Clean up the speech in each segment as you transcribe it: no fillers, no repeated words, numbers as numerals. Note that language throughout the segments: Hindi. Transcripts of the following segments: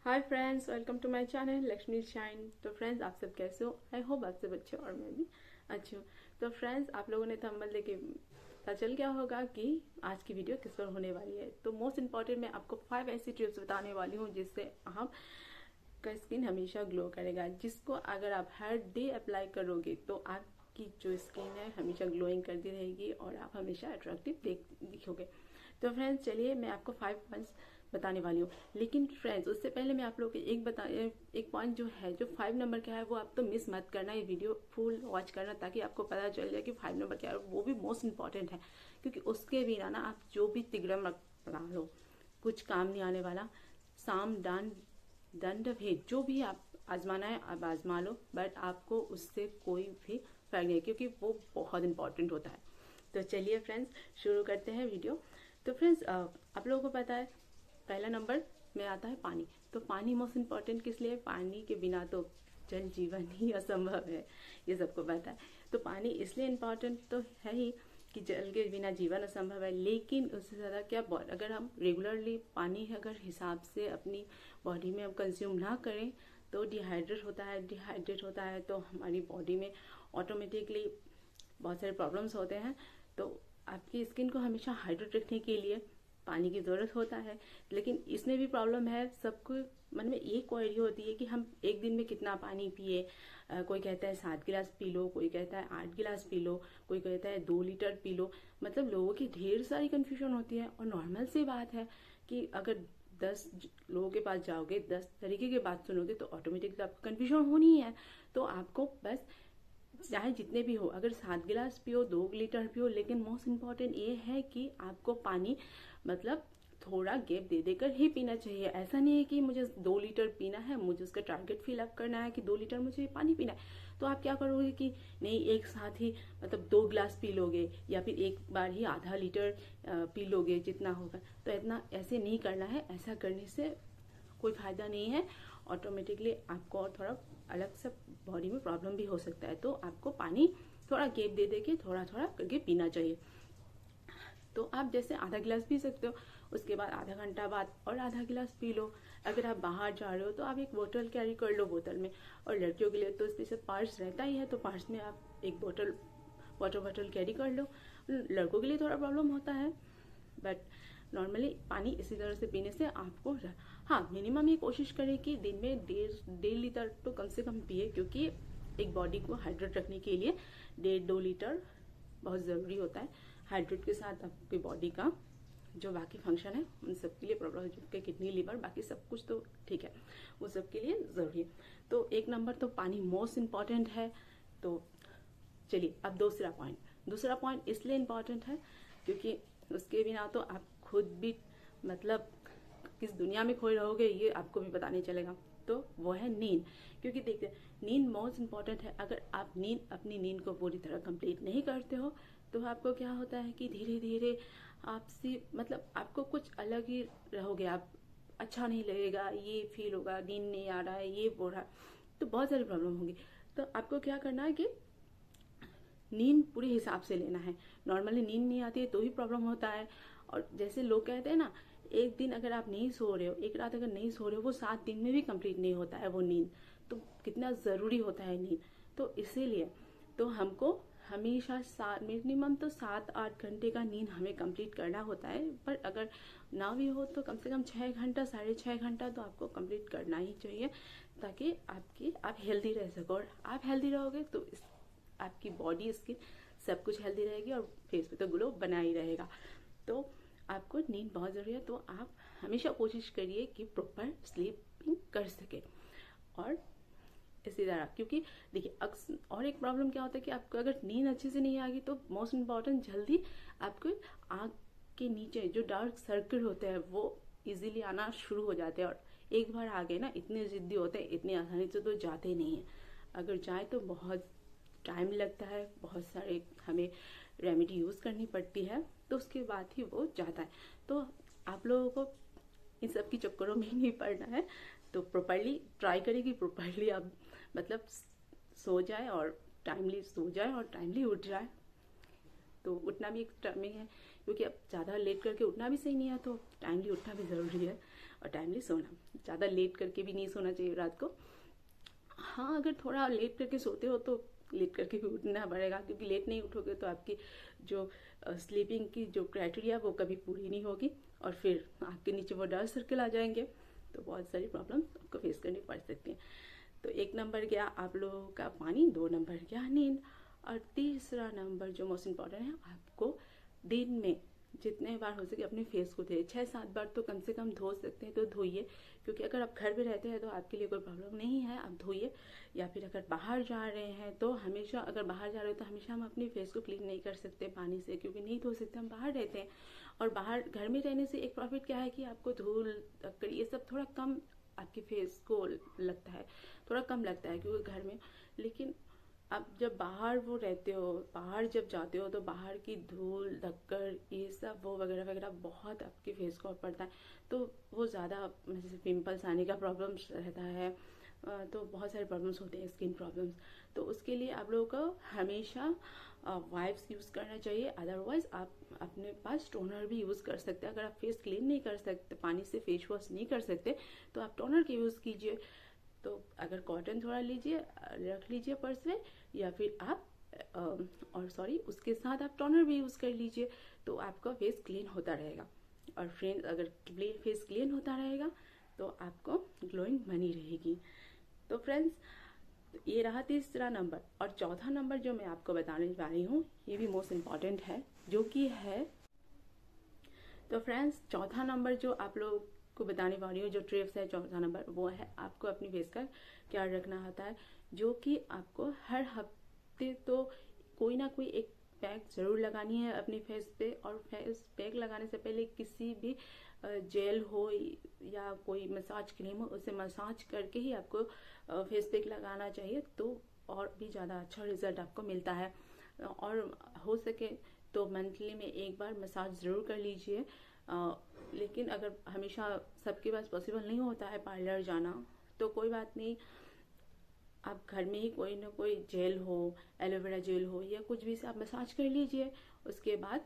Hi friends, welcome to my channel Lakshmi shine. तो फ्रेंड्स, आप सब कैसे हो? आई होप आप सब अच्छे हो और मैं भी अच्छी हूँ। तो फ्रेंड्स, आप लोगों ने थंबनेल देख के पता चल गया होगा कि आज की वीडियो किस पर होने वाली है। तो मोस्ट इम्पॉर्टेंट, मैं आपको 5 ऐसी टिप्स बताने वाली हूँ जिससे आपका स्किन हमेशा ग्लो करेगा, जिसको अगर आप हर डे अप्लाई करोगे तो आपकी जो स्किन है हमेशा ग्लोइंग करती रहेगी और आप हमेशा अट्रैक्टिव दिखोगे। तो फ्रेंड्स, चलिए मैं आपको 5 पॉइंट्स बताने वाली हूँ। लेकिन फ्रेंड्स, उससे पहले मैं आप लोगों को एक पॉइंट जो है, जो 5 नंबर का है, वो आप तो मिस मत करना। ये वीडियो फुल वॉच करना ताकि आपको पता चल जाए कि 5 नंबर क्या है। वो भी मोस्ट इंपॉर्टेंट है, क्योंकि उसके बिना ना आप जो भी तिगड़म बना लो, कुछ काम नहीं आने वाला। साम दान दंड भेद जो भी आप आजमाना है आप आजमा लो, बट आपको उससे कोई भी फर्क नहीं, क्योंकि वो बहुत इंपॉर्टेंट होता है। तो चलिए फ्रेंड्स, शुरू करते हैं वीडियो। तो फ्रेंड्स, आप लोगों को पता है पहला नंबर में आता है पानी। तो पानी मोस्ट इम्पॉर्टेंट किस लिए? पानी के बिना तो जल जीवन ही असंभव है, ये सबको पता है। तो पानी इसलिए इम्पॉर्टेंट तो है ही कि जल के बिना जीवन असंभव है। लेकिन उससे ज़्यादा क्या, अगर हम रेगुलरली पानी अगर हिसाब से अपनी बॉडी में हम कंज्यूम ना करें तो डिहाइड्रेट होता है तो हमारी बॉडी में ऑटोमेटिकली बहुत सारे प्रॉब्लम्स होते हैं। तो आपकी स्किन को हमेशा हाइड्रेट रखने के लिए पानी की ज़रूरत होता है। लेकिन इसमें भी प्रॉब्लम है, सबको मन में एक क्वेरी होती है कि हम एक दिन में कितना पानी पिए। कोई कहता है 7 गिलास पी लो, कोई कहता है 8 गिलास पी लो, कोई कहता है 2 लीटर पी लो। मतलब लोगों की ढेर सारी कन्फ्यूजन होती है। और नॉर्मल सी बात है कि अगर 10 लोगों के पास जाओगे, 10 तरीके की बात सुनोगे तो ऑटोमेटिकली आपको कन्फ्यूजन होनी ही है। तो आपको बस चाहे जितने भी हो, अगर 7 गिलास पियो, 2 लीटर पियो, लेकिन मोस्ट इम्पॉर्टेंट ये है कि आपको पानी मतलब थोड़ा गैप दे देकर ही पीना चाहिए। ऐसा नहीं है कि मुझे 2 लीटर पीना है, मुझे उसका टारगेट फिल अप करना है कि 2 लीटर मुझे पानी पीना है। तो आप क्या करोगे कि नहीं, एक साथ ही मतलब 2 गिलास पी लोगे या फिर एक बार ही आधा लीटर पी लोगे जितना होगा। तो इतना ऐसे नहीं करना है। ऐसा करने से कोई फायदा नहीं है। ऑटोमेटिकली आपको और थोड़ा अलग से बॉडी में प्रॉब्लम भी हो सकता है। तो आपको पानी थोड़ा गैप दे दे के थोड़ा थोड़ा करके पीना चाहिए। तो आप जैसे आधा गिलास पी सकते हो, उसके बाद आधा घंटा बाद और आधा गिलास पी लो। अगर आप बाहर जा रहे हो तो आप एक बोतल कैरी कर लो बोतल में। और लड़कियों के लिए तो स्पेशल पर्स रहता ही है, तो पर्स में आप एक बोतल वाटर बॉटल कैरी कर लो। लड़कों के लिए थोड़ा प्रॉब्लम होता है, बट नॉर्मली पानी इसी तरह से पीने से आपको हाँ, मिनिमम ये कोशिश करें कि दिन में 1.5 लीटर तो कम से कम पिए, क्योंकि एक बॉडी को हाइड्रेट रखने के लिए 1.5-2 लीटर बहुत ज़रूरी होता है। हाइड्रेट के साथ आपकी बॉडी का जो बाकी फंक्शन है उन सब के लिए प्रॉब्लम, जो किडनी लिवर बाकी सब कुछ तो ठीक है, वो सब के लिए ज़रूरी है। तो एक नंबर तो पानी मोस्ट इम्पॉर्टेंट है। तो चलिए अब दूसरा पॉइंट इसलिए इम्पॉर्टेंट है क्योंकि उसके बिना तो आप खुद भी मतलब किस दुनिया में खोए रहोगे ये आपको भी पता नहीं चलेगा। तो वो है नींद। क्योंकि देखते नींद मोस्ट इम्पॉर्टेंट है। अगर आप अपनी नींद को पूरी तरह कंप्लीट नहीं करते हो तो आपको क्या होता है कि धीरे धीरे आपसे मतलब आपको कुछ अलग ही रहोगे। आप अच्छा नहीं लगेगा, ये फील होगा, नींद नहीं आ रहा है, ये हो रहा है, तो बहुत सारी प्रॉब्लम होगी। तो आपको क्या करना है कि नींद पूरे हिसाब से लेना है। नॉर्मली नींद नहीं आती है तो ही प्रॉब्लम होता है। और जैसे लोग कहते हैं ना, एक दिन अगर आप नहीं सो रहे हो, एक रात अगर नहीं सो रहे हो, वो 7 दिन में भी कंप्लीट नहीं होता है वो नींद। तो कितना ज़रूरी होता है नींद। तो इसीलिए तो हमको हमेशा मिनिमम तो 7-8 घंटे का नींद हमें कंप्लीट करना होता है। पर अगर ना भी हो तो कम से कम 6 घंटा 6.5 घंटा तो आपको कंप्लीट करना ही चाहिए, ताकि आप हेल्दी रह सको। और आप हेल्दी रहोगे तो आपकी बॉडी स्किन सब कुछ हेल्दी रहेगी और फेस पे तो ग्लो बना ही रहेगा। तो आपको नींद बहुत ज़रूरी है। तो आप हमेशा कोशिश करिए कि प्रॉपर स्लीपिंग कर सके। और इसी तरह, क्योंकि देखिए और एक प्रॉब्लम क्या होता है कि आपको अगर नींद अच्छे से नहीं आएगी तो मोस्ट इम्पॉर्टेंट जल्दी आपको आँख के नीचे जो डार्क सर्कल होते हैं वो इजीली आना शुरू हो जाते हैं। और एक बार आ गए ना, इतने जिद्दी होते हैं, इतनी आसानी से तो जाते नहीं हैं। अगर जाए तो बहुत टाइम लगता है, बहुत सारे हमें रेमेडी यूज़ करनी पड़ती है, तो उसके बाद ही वो जाता है। तो आप लोगों को इन सब की चक्करों में नहीं पड़ना है। तो प्रॉपरली ट्राई करें कि प्रॉपरली आप मतलब सो जाए और टाइमली सो जाए और टाइमली उठ जाए। तो उठना भी एक टाइमिंग है, क्योंकि अब ज़्यादा लेट करके उठना भी सही नहीं है, तो टाइमली उठना भी ज़रूरी है। और टाइमली सोना, ज़्यादा लेट करके भी नहीं सोना चाहिए रात को। हाँ, अगर थोड़ा लेट करके सोते हो तो लेट करके भी उठना पड़ेगा, क्योंकि लेट नहीं उठोगे तो आपकी जो स्लीपिंग की जो क्राइटेरिया वो कभी पूरी नहीं होगी और फिर आपके नीचे वो डार्क सर्कल आ जाएंगे, तो बहुत सारी प्रॉब्लम्स आपको फेस करनी पड़ सकती हैं। तो 1 नंबर गया आप लोगों का पानी, 2 नंबर गया नींद, और तीसरा नंबर जो मोस्ट इम्पॉर्टेंट है, आपको दिन में जितने बार हो सके अपने फेस को धोइए। 6-7 बार तो कम से कम धो सकते हैं तो धोइए, क्योंकि अगर आप घर में रहते हैं तो आपके लिए कोई प्रॉब्लम नहीं है, आप धोइए। या फिर अगर बाहर जा रहे हैं तो हमेशा, अगर बाहर जा रहे हो तो हमेशा हम अपने फेस को क्लीन नहीं कर सकते पानी से, क्योंकि नहीं धो सकते, हम बाहर रहते हैं। और बाहर घर में रहने से एक प्रॉफिट क्या है कि आपको धूल धक्कड़ ये सब थोड़ा कम आपके फेस को लगता है, थोड़ा कम लगता है, क्योंकि घर में। लेकिन आप जब बाहर वो रहते हो, बाहर जब जाते हो तो बाहर की धूल धक्कड़ ये सब वो वगैरह वगैरह बहुत आपके फेस को पड़ता है, तो वो ज़्यादा जैसे पिंपल्स आने का प्रॉब्लम्स रहता है, तो बहुत सारे प्रॉब्लम्स होते हैं, स्किन प्रॉब्लम्स। तो उसके लिए आप लोगों को हमेशा वाइप्स यूज़ करना चाहिए। अदरवाइज आप अपने पास टोनर भी यूज़ कर सकते हैं। अगर आप फेस क्लीन नहीं कर सकते, पानी से फेस वॉश नहीं कर सकते, तो आप टोनर के यूज़ कीजिए। तो अगर कॉटन थोड़ा लीजिए, रख लीजिए पर्स में, या फिर आप उसके साथ आप टोनर भी यूज़ कर लीजिए, तो आपका फेस क्लीन होता रहेगा। और फ्रेंड्स, अगर फेस क्लीन होता रहेगा तो आपको ग्लोइंग बनी रहेगी। तो फ्रेंड्स, ये रहा तीसरा नंबर। और चौथा नंबर जो मैं आपको बताने जा रही हूँ, ये भी मोस्ट इम्पॉर्टेंट है, जो कि है, तो फ्रेंड्स चौथा नंबर जो आप लोग को बताने वाली हूँ, जो ट्रिप्स है, चौथा नंबर वो है आपको अपनी फेस का ख्याल रखना होता है, जो कि आपको हर हफ्ते तो कोई ना कोई एक पैक जरूर लगानी है अपनी फेस पे। और फेस पैक लगाने से पहले किसी भी जेल हो या कोई मसाज क्रीम हो, उसे मसाज करके ही आपको फेस पैक लगाना चाहिए, तो और भी ज़्यादा अच्छा रिजल्ट आपको मिलता है। और हो सके तो मंथली में एक बार मसाज ज़रूर कर लीजिए। लेकिन अगर हमेशा सबके पास पॉसिबल नहीं होता है पार्लर जाना, तो कोई बात नहीं, आप घर में ही कोई ना कोई जेल हो, एलोवेरा जेल हो या कुछ भी से आप मसाज कर लीजिए। उसके बाद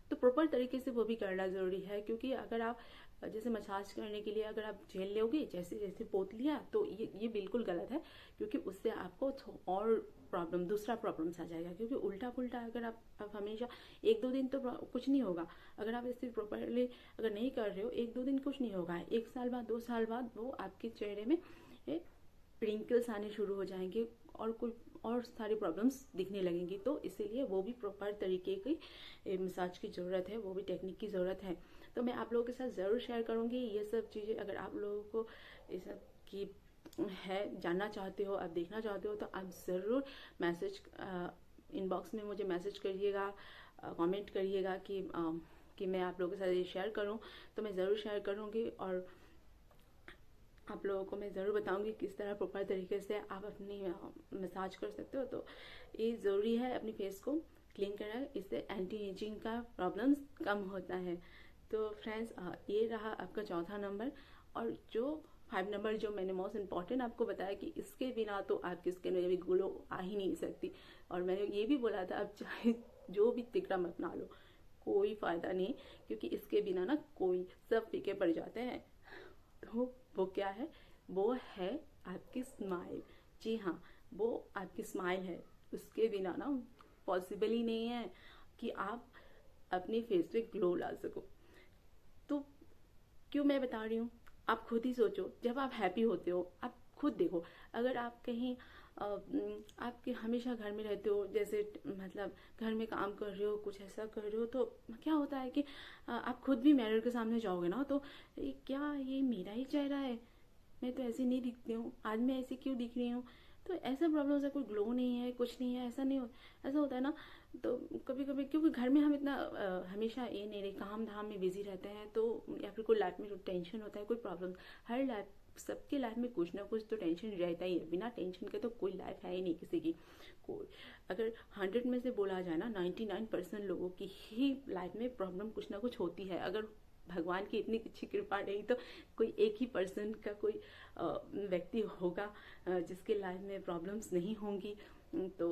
तो प्रॉपर तरीके से वो भी करना ज़रूरी है, क्योंकि अगर आप जैसे मसाज करने के लिए अगर आप जेल लोगे जैसे जैसे पोत लिया, तो ये बिल्कुल गलत है, क्योंकि उससे आपको और दूसरा प्रॉब्लम्स आ जाएगा। क्योंकि उल्टा पुल्टा अगर आप हमेशा 1-2 दिन तो कुछ नहीं होगा, अगर आप इसे प्रॉपरली अगर नहीं कर रहे हो 1-2 दिन कुछ नहीं होगा, 1 साल बाद 2 साल बाद वो आपके चेहरे में रिंकल्स आने शुरू हो जाएंगे और कोई और सारी प्रॉब्लम्स दिखने लगेंगी। तो इसीलिए वो भी प्रॉपर तरीके की मसाज की ज़रूरत है, वो भी टेक्निक की ज़रूरत है। तो मैं आप लोगों के साथ ज़रूर शेयर करूँगी ये सब चीज़ें। अगर आप लोगों को ये सब की है जानना चाहते हो, आप देखना चाहते हो, तो आप ज़रूर मैसेज इनबॉक्स में मुझे मैसेज करिएगा, कमेंट करिएगा कि मैं आप लोगों के साथ ये शेयर करूँ, तो मैं ज़रूर शेयर करूँगी। और आप लोगों को मैं ज़रूर बताऊंगी किस तरह प्रॉपर तरीके से आप अपनी मसाज कर सकते हो। तो ये ज़रूरी है अपनी फेस को क्लीन करना, इससे एंटी एजिंग का प्रॉब्लम्स कम होता है। तो फ्रेंड्स, ये रहा आपका चौथा नंबर। और जो 5 नंबर जो मैंने मोस्ट इम्पॉर्टेंट आपको बताया कि इसके बिना तो आपकी स्किन में भी ग्लो आ ही नहीं सकती। और मैंने ये भी बोला था, आप चाहे जो भी तिकड़म अपना लो, कोई फ़ायदा नहीं, क्योंकि इसके बिना ना कोई सब फीके पड़ जाते हैं। तो वो क्या है, वो है आपकी स्माइल। जी हाँ, वो आपकी स्माइल है, उसके बिना ना पॉसिबल ही नहीं है कि आप अपनी फेस पे ग्लो ला सको। तो क्यों मैं बता रही हूँ, आप खुद ही सोचो, जब आप हैप्पी होते हो, आप खुद देखो, अगर आप कहीं आपके हमेशा घर में रहते हो, जैसे मतलब घर में काम कर रहे हो, कुछ ऐसा कर रहे हो, तो क्या होता है कि आप खुद भी मिरर के सामने जाओगे ना, तो क्या ये मेरा ही चेहरा है, मैं तो ऐसी नहीं दिखती हूँ, आज मैं ऐसी क्यों दिख रही हूँ। तो ऐसा प्रॉब्लम है, कोई ग्लो नहीं है, कुछ नहीं है, ऐसा होता है ना। तो कभी कभी क्योंकि घर में हम इतना हमेशा ये नहीं रहे, काम धाम में बिजी रहते हैं, तो या फिर कोई लाइफ में टेंशन होता है, कोई प्रॉब्लम, हर लाइफ सबके लाइफ में कुछ ना कुछ तो टेंशन रहता ही है। बिना टेंशन के तो कोई लाइफ है ही नहीं किसी की। कोई अगर 100 में से बोला जाए ना, 99% लोगों की ही लाइफ में प्रॉब्लम कुछ ना कुछ होती है। अगर भगवान की इतनी अच्छी कृपा रही तो कोई एक ही पर्सन का कोई व्यक्ति होगा जिसके लाइफ में प्रॉब्लम्स नहीं होंगी। तो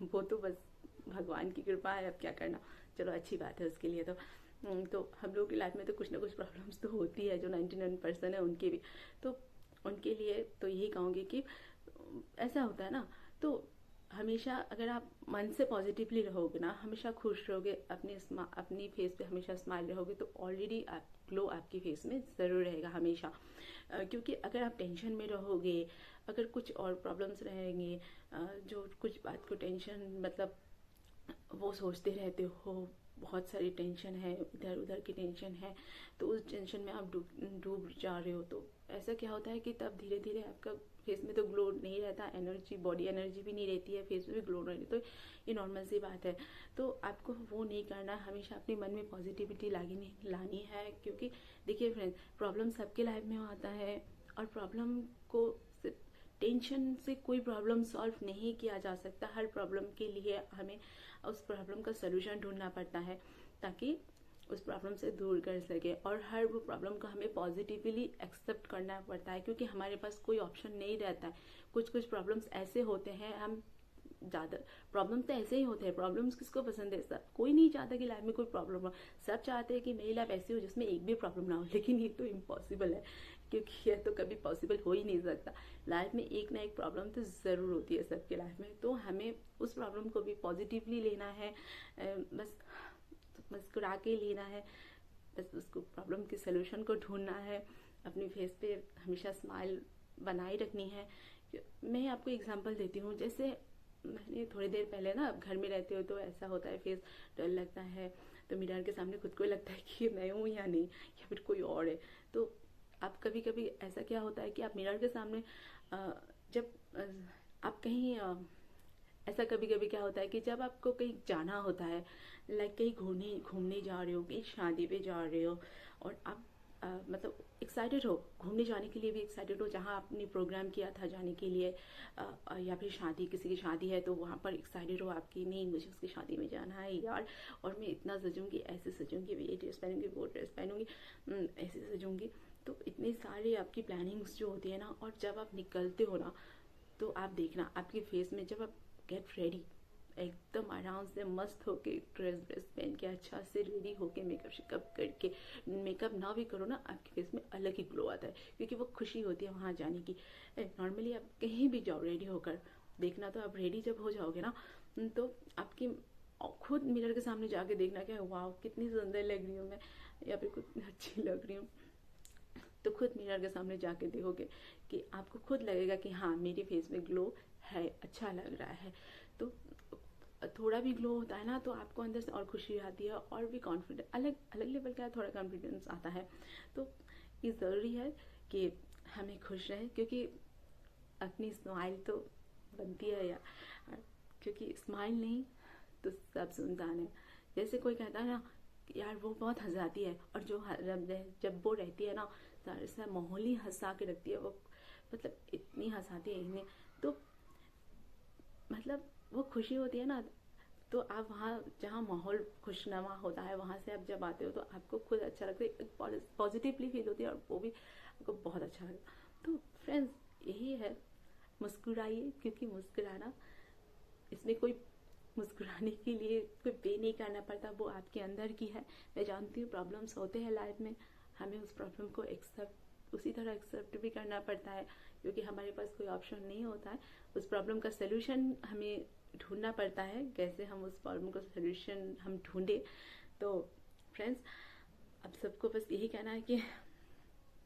वो तो बस भगवान की कृपा है, अब क्या करना। चलो अच्छी बात है उसके लिए। तो तो हम लोग की लाइफ में तो कुछ ना कुछ प्रॉब्लम्स तो होती है, जो 99% है उनकी भी। तो उनके लिए तो यही कहूँगी कि ऐसा होता है ना, तो हमेशा अगर आप मन से पॉजिटिवली रहोगे ना, हमेशा खुश रहोगे, अपनी फेस पे हमेशा स्माइल रहोगे, तो ऑलरेडी आप ग्लो आपकी फेस में ज़रूर रहेगा हमेशा। क्योंकि अगर आप टेंशन में रहोगे, अगर कुछ और प्रॉब्लम्स रहेंगे, जो कुछ बात को टेंशन मतलब वो सोचते रहते हो, बहुत सारी टेंशन है, इधर उधर की टेंशन है, तो उस टेंशन में आप डूब जा रहे हो, तो ऐसा क्या होता है कि तब धीरे धीरे आपका फेस में तो ग्लो नहीं रहता, एनर्जी, बॉडी एनर्जी भी नहीं रहती है, फेस में भी ग्लो नहीं रहती, तो ये नॉर्मल सी बात है। तो आपको वो नहीं करना, हमेशा अपने मन में पॉजिटिविटी लानी है। क्योंकि देखिए फ्रेंड्स, प्रॉब्लम सबके लाइफ में आता है, और प्रॉब्लम को टेंशन से कोई प्रॉब्लम सॉल्व नहीं किया जा सकता। हर प्रॉब्लम के लिए हमें उस प्रॉब्लम का सोल्यूशन ढूंढना पड़ता है, ताकि उस प्रॉब्लम से दूर कर सके, और हर वो प्रॉब्लम को हमें पॉजिटिवली एक्सेप्ट करना पड़ता है, क्योंकि हमारे पास कोई ऑप्शन नहीं रहता है। कुछ प्रॉब्लम्स ऐसे होते हैं, हम ज़्यादा प्रॉब्लम्स तो ऐसे ही होते हैं। प्रॉब्लम्स किसको पसंद है? सब कोई नहीं चाहता कि लाइफ में कोई प्रॉब्लम हो, सब चाहते हैं कि मेरी लाइफ ऐसी हो जिसमें एक भी प्रॉब्लम ना हो, लेकिन ये तो इम्पॉसिबल है, क्योंकि ये तो कभी पॉसिबल हो ही नहीं सकता। लाइफ में एक ना एक प्रॉब्लम तो ज़रूर होती है सबके लाइफ में, तो हमें उस प्रॉब्लम को भी पॉजिटिवली लेना है, बस मुस्कुरा के लेना है, बस उसको प्रॉब्लम के सोल्यूशन को ढूंढना है, अपनी फेस पे हमेशा स्माइल बनाए रखनी है। मैं आपको एग्जांपल देती हूँ, जैसे मैंने थोड़ी देर पहले ना, घर में रहते हो तो ऐसा होता है, फेस डल लगता है, तो मिरर के सामने खुद को लगता है कि मैं हूँ या नहीं, या फिर कोई और है। तो आप कभी कभी ऐसा क्या होता है कि आप मिरर के सामने जब आप कहीं ऐसा कभी कभी क्या होता है कि जब आपको कहीं जाना होता है, लाइक कहीं घूमने जा रहे हो, कहीं शादी पे जा रहे हो, और आप मतलब एक्साइटेड हो, घूमने जाने के लिए भी एक्साइटेड हो, जहाँ आपने प्रोग्राम किया था जाने के लिए, या फिर शादी, किसी की शादी है तो वहाँ पर एक्साइटेड हो आपकी, नहीं मुझे उसकी शादी में जाना है यार, और मैं इतना सजूंगी, ऐसे सजूंगी, ये ड्रेस पहनूंगी, वो ड्रेस पहनूंगी, ऐसे सजूंगी। तो इतनी सारी आपकी प्लानिंग्स जो होती है ना, और जब आप निकलते हो ना, तो आप देखना आपके फेस में, जब आप गेट रेडी, एकदम आराम से मस्त होके ड्रेस पहन के अच्छा से रेडी होके मेकअप शेकअप करके, मेकअप ना भी करो ना, आपके फेस में अलग ही ग्लो आता है, क्योंकि वो खुशी होती है वहाँ जाने की। नॉर्मली आप कहीं भी जाओ रेडी होकर, देखना तो आप रेडी जब हो जाओगे ना, तो आपकी खुद मिरर के सामने जाके देखना कि वाह कितनी सुंदर लग रही हूँ मैं, या फिर कितनी अच्छी लग रही हूँ। तो खुद मिरर के सामने जाके देखोगे कि आपको खुद लगेगा कि हाँ मेरे फेस में ग्लो है, अच्छा लग रहा है। तो थोड़ा भी ग्लो होता है ना, तो आपको अंदर से और खुशी आती है, और भी कॉन्फिडेंस, अलग अलग लेवल का थोड़ा कॉन्फिडेंस आता है। तो ये ज़रूरी है कि हमें खुश रहें, क्योंकि अपनी स्माइल तो बनती है यार, क्योंकि स्माइल नहीं तो सब सुनसान है। जैसे कोई कहता है ना यार वो बहुत हंसाती है, और जो जब वो रहती है ना, सारा माहौल ही हंसा के रखती है वो, मतलब इतनी हंसाती है इन्हें, तो मतलब वो खुशी होती है ना। तो आप वहाँ जहाँ माहौल खुशनुमा होता है, वहाँ से आप जब आते हो तो आपको खुद अच्छा लगता है, पॉजिटिवली फील होती है, और वो भी आपको बहुत अच्छा लगता। तो फ्रेंड्स यही है, मुस्कुराइए, क्योंकि मुस्कुराना, इसमें कोई मुस्कुराने के लिए कोई पे नहीं करना पड़ता, वो आपके अंदर की है। मैं जानती हूँ प्रॉब्लम्स होते हैं लाइफ में, हमें उस प्रॉब्लम को उसी तरह एक्सेप्ट भी करना पड़ता है, क्योंकि हमारे पास कोई ऑप्शन नहीं होता है। उस प्रॉब्लम का सोल्यूशन हमें ढूंढना पड़ता है, कैसे हम उस प्रॉब्लम का सोल्यूशन हम ढूंढे। तो फ्रेंड्स अब सबको बस यही कहना है कि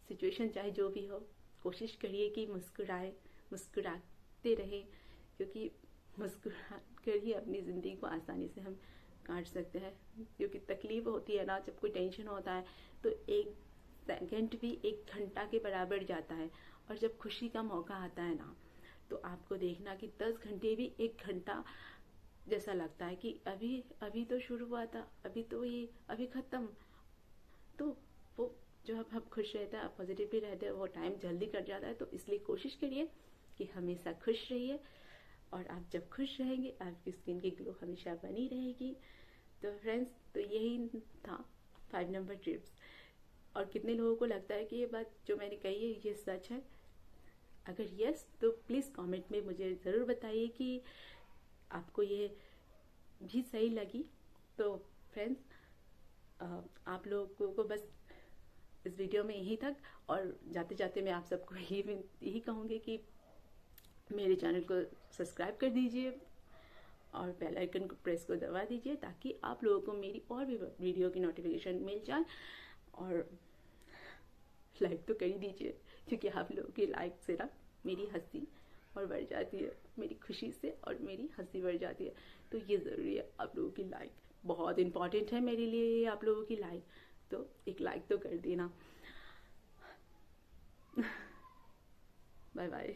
सिचुएशन चाहे जो भी हो, कोशिश करिए कि मुस्कुराते रहे, क्योंकि मुस्कुरा कर ही अपनी ज़िंदगी को आसानी से हम काट सकते हैं। क्योंकि तकलीफ होती है ना, जब कोई टेंशन होता है तो एक सेकंड भी एक घंटा के बराबर जाता है, और जब खुशी का मौका आता है ना, तो आपको देखना कि 10 घंटे भी एक घंटा जैसा लगता है, कि अभी अभी तो शुरू हुआ था, अभी तो ये अभी ख़त्म। तो वो जो आप खुश रहते हैं, आप पॉजिटिवली रहते हैं, वो टाइम जल्दी कट जाता है। तो इसलिए कोशिश करिए कि हमेशा खुश रहिए, और आप जब खुश रहेंगे आपकी स्किन की ग्लो हमेशा बनी रहेगी। तो फ्रेंड्स तो यही था 5 नंबर टिप्स। और कितने लोगों को लगता है कि ये बात जो मैंने कही है ये सच है? अगर यस तो प्लीज़ कमेंट में मुझे ज़रूर बताइए कि आपको ये भी सही लगी। तो फ्रेंड्स आप लोगों को बस इस वीडियो में यहीं तक, और जाते जाते मैं आप सबको यही कहूँगी कि मेरे चैनल को सब्सक्राइब कर दीजिए और बेल आइकन को प्रेस को दबा दीजिए, ताकि आप लोगों को मेरी और भी वीडियो की नोटिफिकेशन मिल जाए। और लाइक तो कर ही दीजिए, क्योंकि आप लोगों की लाइक से ना मेरी हंसी और बढ़ जाती है, मेरी खुशी से और मेरी हंसी बढ़ जाती है। तो ये ज़रूरी है, आप लोगों की लाइक बहुत इम्पॉर्टेंट है मेरे लिए, आप लोगों की लाइक। तो एक लाइक तो कर देना। Bye bye.